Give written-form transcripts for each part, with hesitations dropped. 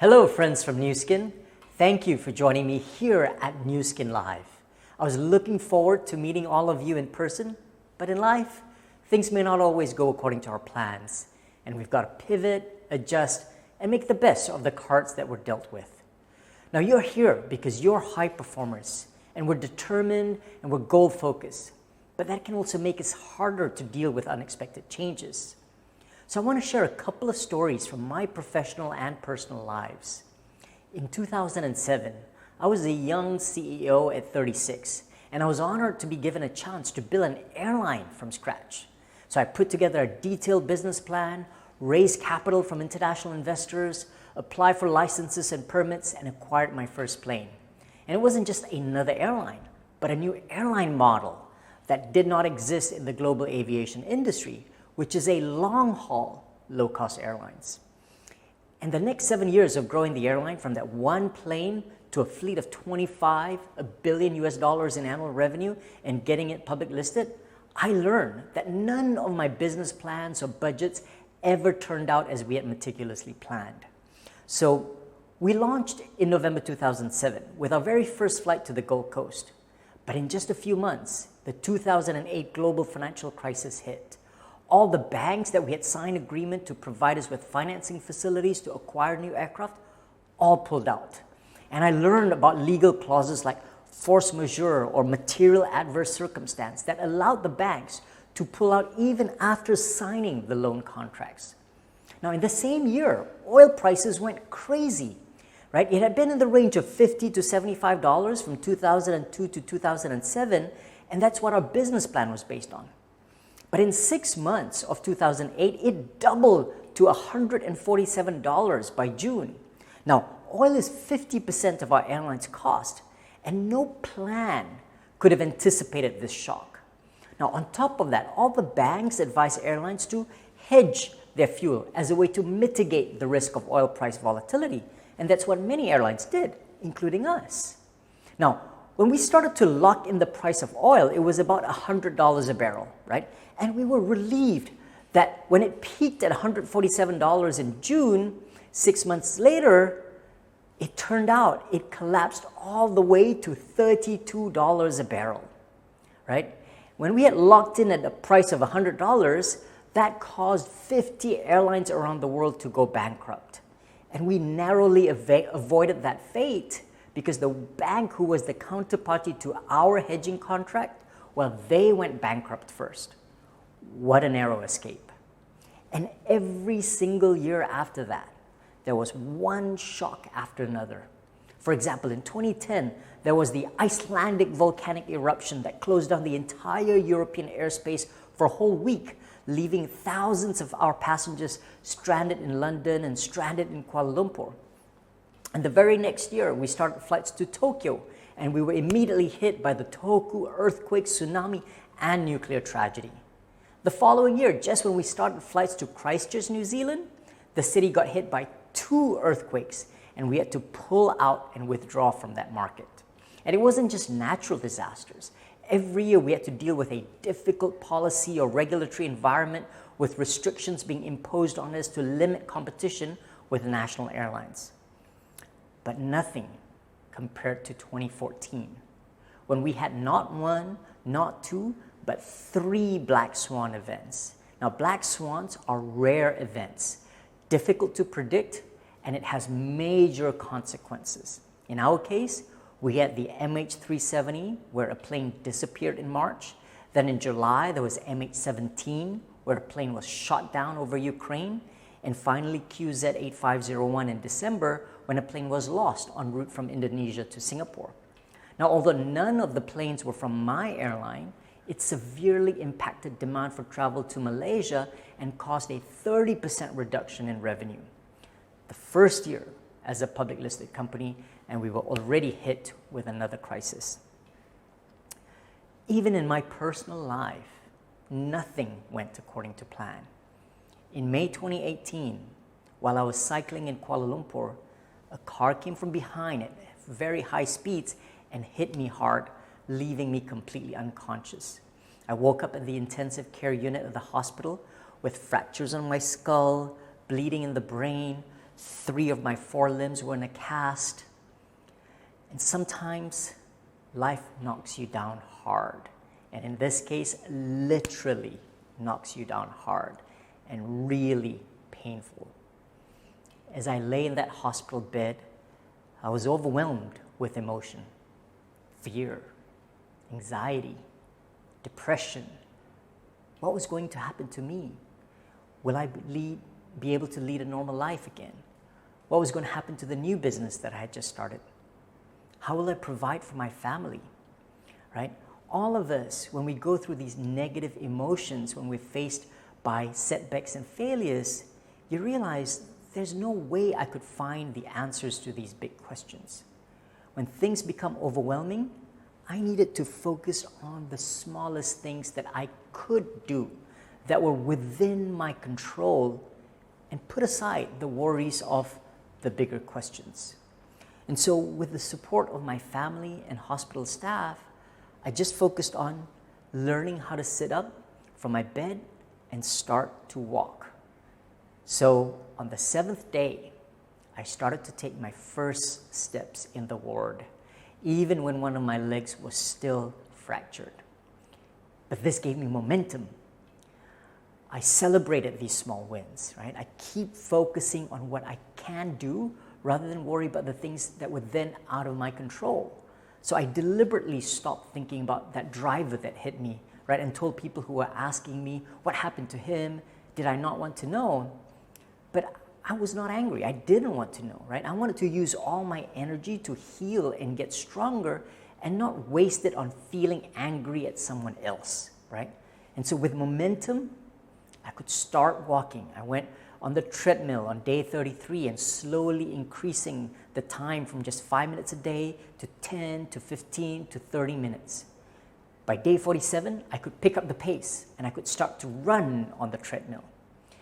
Hello friends from Nu Skin. Thank you for joining me here at Nu Skin Live. I was looking forward to meeting all of you in person, but in life, things may not always go according to our plans, and we've got to pivot, adjust, and make the best of the cards that we're dealt with. Now you're here because you're high performers, and we're determined and we're goal-focused, but that can also make it harder to deal with unexpected changes. So I want to share a couple of stories from my professional and personal lives. In 2007, I was a young CEO at 36, and I was honored to be given a chance to build an airline from scratch. So I put together a detailed business plan, raised capital from international investors, applied for licenses and permits, and acquired my first plane. And it wasn't just another airline, but a new airline model that did not exist in the global aviation industry, which is a long-haul, low-cost airlines. And the next 7 years of growing the airline from that one plane to a fleet of 25 billion US dollars in annual revenue and getting it public listed, I learned that none of my business plans or budgets ever turned out as we had meticulously planned. So we launched in November 2007 with our very first flight to the Gold Coast. But in just a few months, the 2008 global financial crisis hit. All the banks that we had signed agreement to provide us with financing facilities to acquire new aircraft, all pulled out. And I learned about legal clauses like force majeure or material adverse circumstance that allowed the banks to pull out even after signing the loan contracts. Now in the same year, oil prices went crazy, right? It had been in the range of $50 to $75 from 2002 to 2007, and that's what our business plan was based on. But in 6 months of 2008, it doubled to $147 by June. Now, oil is 50% of our airline's cost, and no plan could have anticipated this shock. Now, on top of that, all the banks advise airlines to hedge their fuel as a way to mitigate the risk of oil price volatility, and that's what many airlines did, including us. Now, when we started to lock in the price of oil, it was about $100 a barrel, right? And we were relieved that when it peaked at $147 in June, 6 months later, it turned out it collapsed all the way to $32 a barrel, right? When we had locked in at a price of $100, that caused 50 airlines around the world to go bankrupt. And we narrowly avoided that fate because the bank who was the counterparty to our hedging contract, well, they went bankrupt first. What a narrow escape. And every single year after that, there was one shock after another. For example, in 2010, there was the Icelandic volcanic eruption that closed down the entire European airspace for a whole week, leaving thousands of our passengers stranded in London and stranded in Kuala Lumpur. And the very next year, we started flights to Tokyo, and we were immediately hit by the Tohoku earthquake, tsunami, and nuclear tragedy. The following year, just when we started flights to Christchurch, New Zealand, the city got hit by 2 earthquakes, and we had to pull out and withdraw from that market. And it wasn't just natural disasters. Every year, we had to deal with a difficult policy or regulatory environment with restrictions being imposed on us to limit competition with national airlines. But nothing compared to 2014, when we had not 1, not 2, but 3 black swan events. Now, black swans are rare events, difficult to predict, and it has major consequences. In our case, we had the MH370, where a plane disappeared in March. Then in July, there was MH17, where a plane was shot down over Ukraine. And finally, QZ8501 in December, when a plane was lost en route from Indonesia to Singapore. Now, although none of the planes were from my airline, it severely impacted demand for travel to Malaysia and caused a 30% reduction in revenue. The first year as a public listed company, and we were already hit with another crisis. Even in my personal life, nothing went according to plan. In May 2018, while I was cycling in Kuala Lumpur, a car came from behind at very high speeds and hit me hard, leaving me completely unconscious. I woke up in the intensive care unit of the hospital with fractures on my skull, bleeding in the brain, 3 of my 4 limbs were in a cast. And sometimes life knocks you down hard. And in this case, literally knocks you down hard and really painful. As I lay in that hospital bed, I was overwhelmed with emotion, fear, anxiety, depression. What was going to happen to me? Will I be able to lead a normal life again? What was going to happen to the new business that I had just started? How will I provide for my family? Right? All of us, when we go through these negative emotions, when we're faced by setbacks and failures, you realize there's no way I could find the answers to these big questions. When things become overwhelming, I needed to focus on the smallest things that I could do that were within my control and put aside the worries of the bigger questions. And so with the support of my family and hospital staff, I just focused on learning how to sit up from my bed and start to walk. So on the 7th day, I started to take my first steps in the ward, even when one of my legs was still fractured. But this gave me momentum. I celebrated these small wins, right? I keep focusing on what I can do rather than worry about the things that were then out of my control. So I deliberately stopped thinking about that driver that hit me, right? And told people who were asking me, what happened to him? Did I not want to know? But I was not angry. I didn't want to know, right? I wanted to use all my energy to heal and get stronger and not waste it on feeling angry at someone else, right? And so with momentum, I could start walking. I went on the treadmill on day 33 and slowly increasing the time from just 5 minutes a day to 10 to 15 to 30 minutes. By day 47, I could pick up the pace and I could start to run on the treadmill.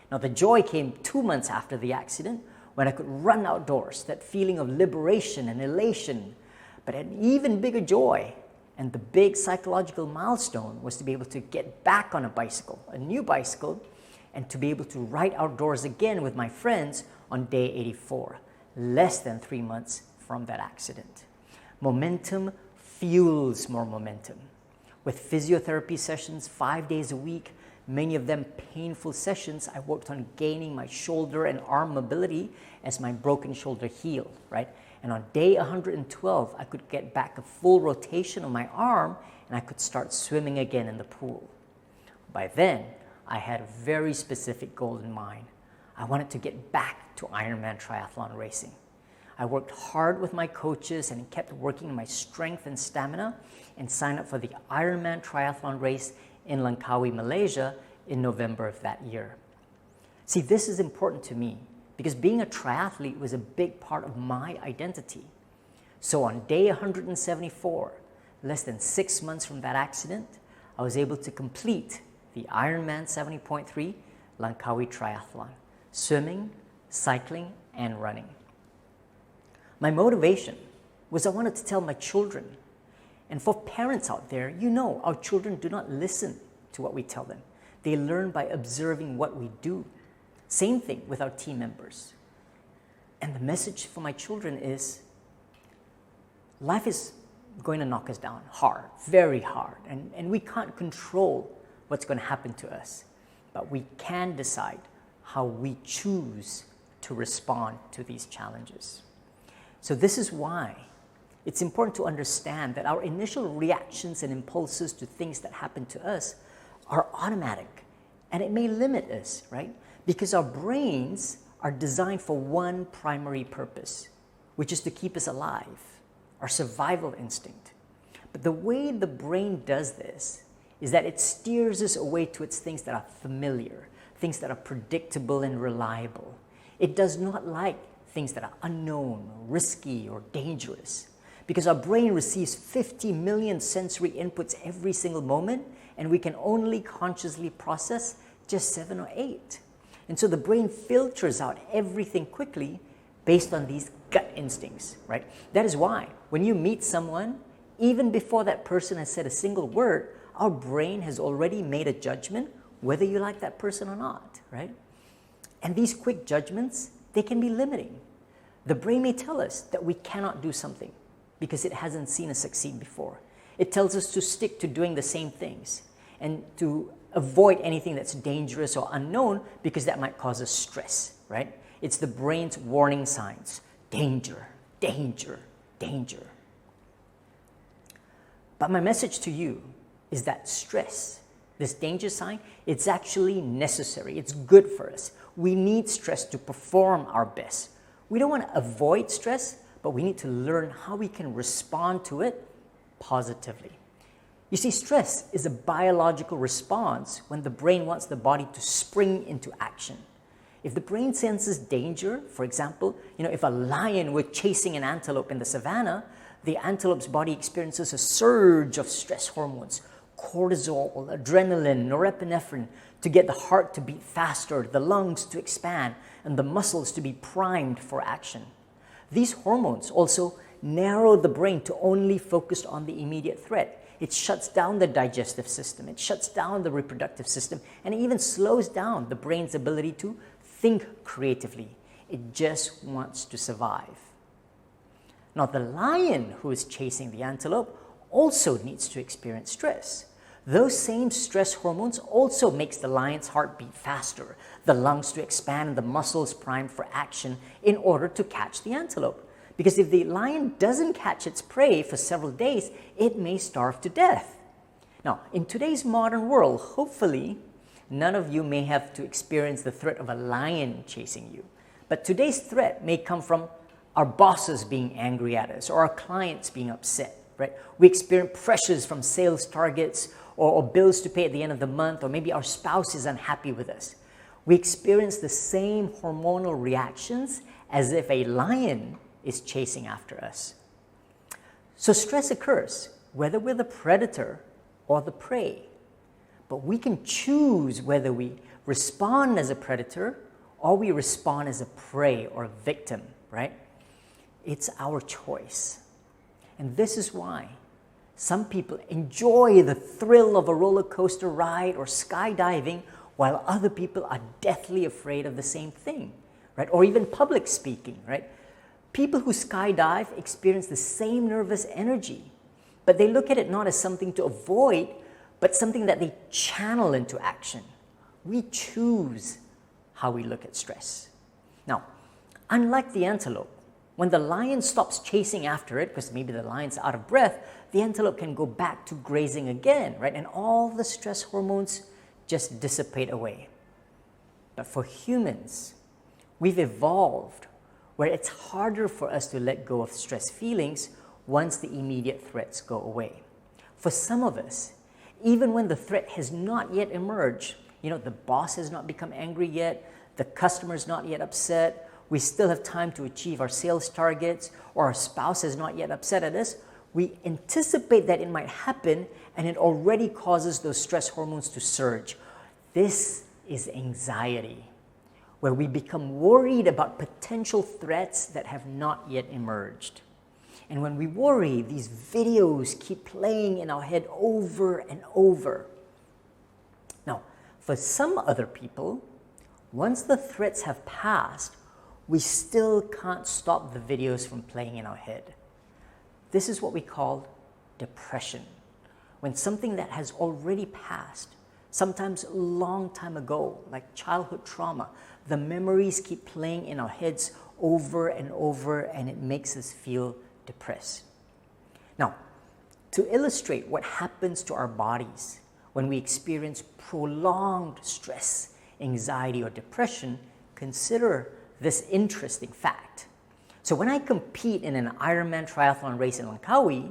Now the joy came 2 months after the accident when I could run outdoors, that feeling of liberation and elation. But an even bigger joy and the big psychological milestone was to be able to get back on a bicycle, a new bicycle, and to be able to ride outdoors again with my friends on day 84, less than 3 months from that accident. Momentum fuels more momentum. With physiotherapy sessions 5 days a week, many of them painful sessions, I worked on gaining my shoulder and arm mobility as my broken shoulder healed, right? And on day 112, I could get back a full rotation of my arm and I could start swimming again in the pool. By then, I had a very specific goal in mind. I wanted to get back to Ironman triathlon racing. I worked hard with my coaches and kept working on my strength and stamina and signed up for the Ironman triathlon race in Langkawi, Malaysia in November of that year. See, this is important to me because being a triathlete was a big part of my identity. So on day 174, less than 6 months from that accident, I was able to complete the Ironman 70.3 Langkawi Triathlon, swimming, cycling, and running. My motivation was I wanted to tell my children, and for parents out there, you know our children do not listen to what we tell them. They learn by observing what we do. Same thing with our team members. And the message for my children is, life is going to knock us down hard, very hard, and we can't control what's going to happen to us. But we can decide how we choose to respond to these challenges. So this is why it's important to understand that our initial reactions and impulses to things that happen to us are automatic, and it may limit us, right? Because our brains are designed for one primary purpose, which is to keep us alive, our survival instinct. But the way the brain does this is that it steers us away to its things that are familiar, things that are predictable and reliable. It does not like things that are unknown, risky, or dangerous. Because our brain receives 50 million sensory inputs every single moment, and we can only consciously process just 7 or 8. And so the brain filters out everything quickly based on these gut instincts, right? That is why when you meet someone, even before that person has said a single word, our brain has already made a judgment whether you like that person or not, right? And these quick judgments they can be limiting. The brain may tell us that we cannot do something because it hasn't seen us succeed before. It tells us to stick to doing the same things and to avoid anything that's dangerous or unknown because that might cause us stress, right? It's the brain's warning signs. Danger, danger, danger. But my message to you is that stress, this danger sign, it's actually necessary. It's good for us. We need stress to perform our best. We don't want to avoid stress, but we need to learn how we can respond to it positively. You see, stress is a biological response when the brain wants the body to spring into action. If the brain senses danger, for example, if a lion were chasing an antelope in the savannah, the antelope's body experiences a surge of stress hormones, cortisol, adrenaline, norepinephrine, to get the heart to beat faster, the lungs to expand, and the muscles to be primed for action. These hormones also narrow the brain to only focus on the immediate threat. It shuts down the digestive system, it shuts down the reproductive system, and it even slows down the brain's ability to think creatively. It just wants to survive. Now, the lion who is chasing the antelope also needs to experience stress. Those same stress hormones also makes the lion's heart beat faster, the lungs to expand, and the muscles primed for action in order to catch the antelope. Because if the lion doesn't catch its prey for several days, it may starve to death. Now, in today's modern world, hopefully, none of you may have to experience the threat of a lion chasing you. But today's threat may come from our bosses being angry at us or our clients being upset, right? We experience pressures from sales targets or bills to pay at the end of the month, or maybe our spouse is unhappy with us. We experience the same hormonal reactions as if a lion is chasing after us. So stress occurs whether we're the predator or the prey. But we can choose whether we respond as a predator or we respond as a prey or a victim, right? It's our choice. And this is why some people enjoy the thrill of a roller coaster ride or skydiving, while other people are deathly afraid of the same thing, right? Or even public speaking, right? People who skydive experience the same nervous energy, but they look at it not as something to avoid, but something that they channel into action. We choose how we look at stress. Now, unlike the antelope, when the lion stops chasing after it, because maybe the lion's out of breath, the antelope can go back to grazing again, right? And all the stress hormones just dissipate away. But for humans, we've evolved where it's harder for us to let go of stress feelings once the immediate threats go away. For some of us, even when the threat has not yet emerged, the boss has not become angry yet, the customer's not yet upset, we still have time to achieve our sales targets, or our spouse is not yet upset at us, we anticipate that it might happen, and it already causes those stress hormones to surge. This is anxiety, where we become worried about potential threats that have not yet emerged. And when we worry, these videos keep playing in our head over and over. Now, for some other people, once the threats have passed, we still can't stop the videos from playing in our head. This is what we call depression. When something that has already passed, sometimes a long time ago, like childhood trauma, the memories keep playing in our heads over and over, and it makes us feel depressed. Now, to illustrate what happens to our bodies when we experience prolonged stress, anxiety, or depression, consider this interesting fact. So when I compete in an Ironman triathlon race in Langkawi,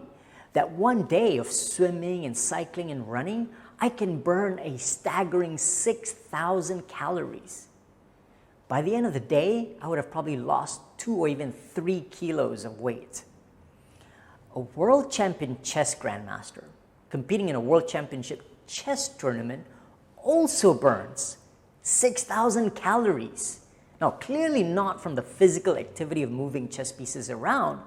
that one day of swimming and cycling and running, I can burn a staggering 6,000 calories. By the end of the day, I would have probably lost 2 or even 3 kilos of weight. A world champion chess grandmaster competing in a world championship chess tournament also burns 6,000 calories. Now, clearly not from the physical activity of moving chess pieces around,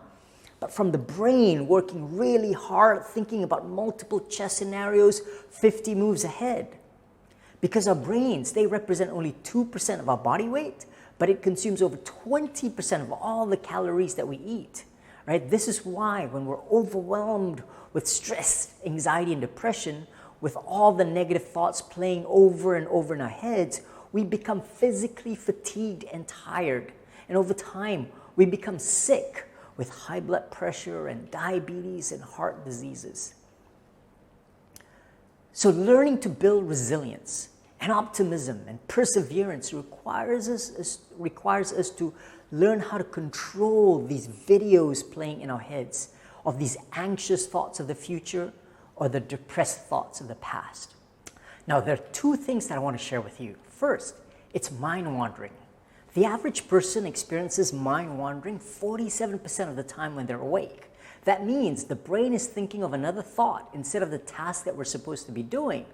but from the brain working really hard, thinking about multiple chess scenarios 50 moves ahead. Because our brains, they represent only 2% of our body weight, but it consumes over 20% of all the calories that we eat. Right? This is why when we're overwhelmed with stress, anxiety, and depression, with all the negative thoughts playing over and over in our heads, we become physically fatigued and tired. And over time, we become sick with high blood pressure and diabetes and heart diseases. So learning to build resilience and optimism and perseverance requires us to learn how to control these videos playing in our heads of these anxious thoughts of the future or the depressed thoughts of the past. Now, there are two things that I want to share with you. First, it's mind wandering. The average person experiences mind wandering 47% of the time when they're awake. That means the brain is thinking of another thought instead of the task that we're supposed to be doing.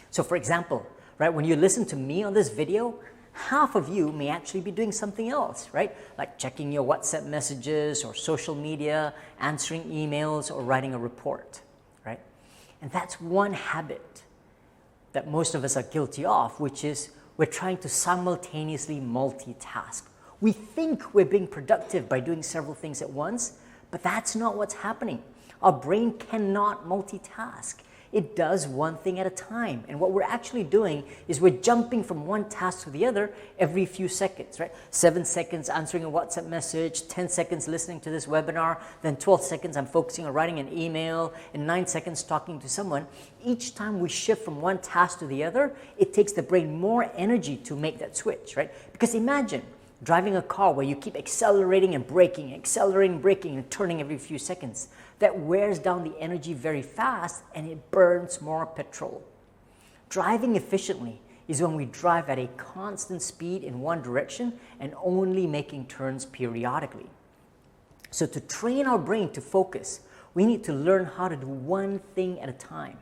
So for example, right, when you listen to me on this video, half of you may actually be doing something else, right? Like checking your WhatsApp messages or social media, answering emails, or writing a report, right? And that's one habit that most of us are guilty of, which is we're trying to simultaneously multitask. We think we're being productive by doing several things at once, but that's not what's happening. Our brain cannot multitask. It does one thing at a time. And what we're actually doing is we're jumping from one task to the other every few seconds, right? 7 seconds answering a WhatsApp message, 10 seconds listening to this webinar, then 12 seconds I'm focusing on writing an email, and 9 seconds talking to someone. Each time we shift from one task to the other, it takes the brain more energy to make that switch, right? Because imagine driving a car where you keep accelerating and braking, and turning every few seconds. That wears down the energy very fast and it burns more petrol. Driving efficiently is when we drive at a constant speed in one direction and only making turns periodically. So to train our brain to focus, we need to learn how to do one thing at a time.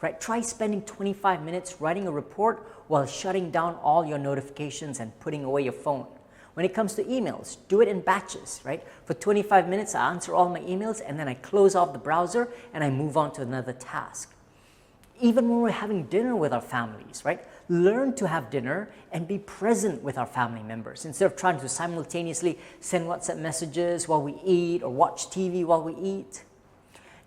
Right? Try spending 25 minutes writing a report while shutting down all your notifications and putting away your phone. When it comes to emails, do it in batches, right? For 25 minutes, I answer all my emails and then I close off the browser and I move on to another task. Even when we're having dinner with our families, right? Learn to have dinner and be present with our family members instead of trying to simultaneously send WhatsApp messages while we eat or watch TV while we eat.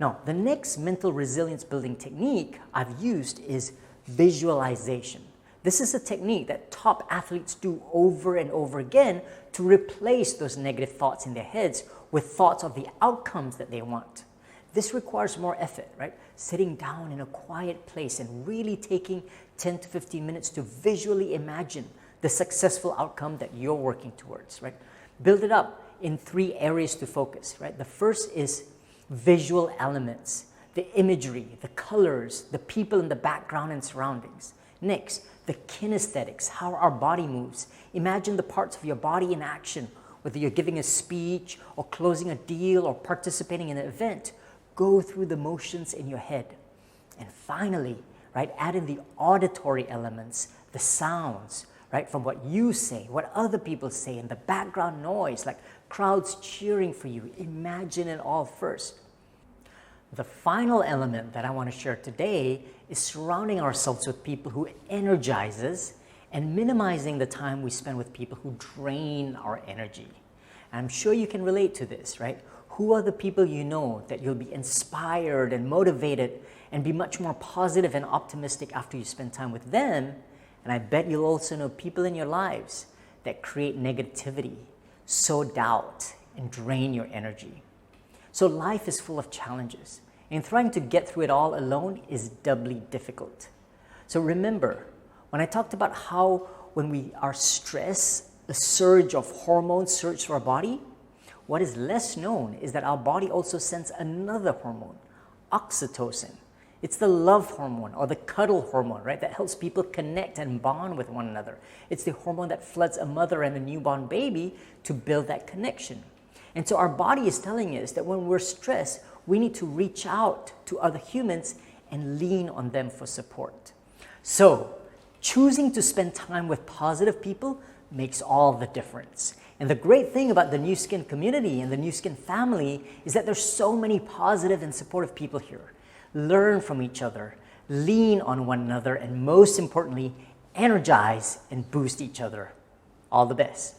Now, the next mental resilience building technique I've used is visualization. This is a technique that top athletes do over and over again to replace those negative thoughts in their heads with thoughts of the outcomes that they want. This requires more effort, right? Sitting down in a quiet place and really taking 10 to 15 minutes to visually imagine the successful outcome that you're working towards, right? Build it up in 3 areas to focus, right? The first is visual elements, the imagery, the colors, the people in the background and surroundings. Next, the kinesthetics, how our body moves. Imagine the parts of your body in action, whether you're giving a speech or closing a deal or participating in an event. Go through the motions in your head. And finally, right, add in the auditory elements, the sounds, right, from what you say, what other people say, and the background noise, like crowds cheering for you. Imagine it all first. The final element that I want to share today is surrounding ourselves with people who energize us and minimizing the time we spend with people who drain our energy. And I'm sure you can relate to this, right? Who are the people you know that you'll be inspired and motivated and be much more positive and optimistic after you spend time with them? And I bet you'll also know people in your lives that create negativity, sow doubt, and drain your energy. So life is full of challenges, and trying to get through it all alone is doubly difficult. So remember, when I talked about how when we are stressed, a surge of hormones surge through our body, what is less known is that our body also sends another hormone, oxytocin. It's the love hormone or the cuddle hormone, right? That helps people connect and bond with one another. It's the hormone that floods a mother and a newborn baby to build that connection. And so our body is telling us that when we're stressed, we need to reach out to other humans and lean on them for support. So choosing to spend time with positive people makes all the difference. And the great thing about the Nu Skin community and the Nu Skin family is that there's so many positive and supportive people here. Learn from each other, lean on one another, and most importantly, energize and boost each other. All the best.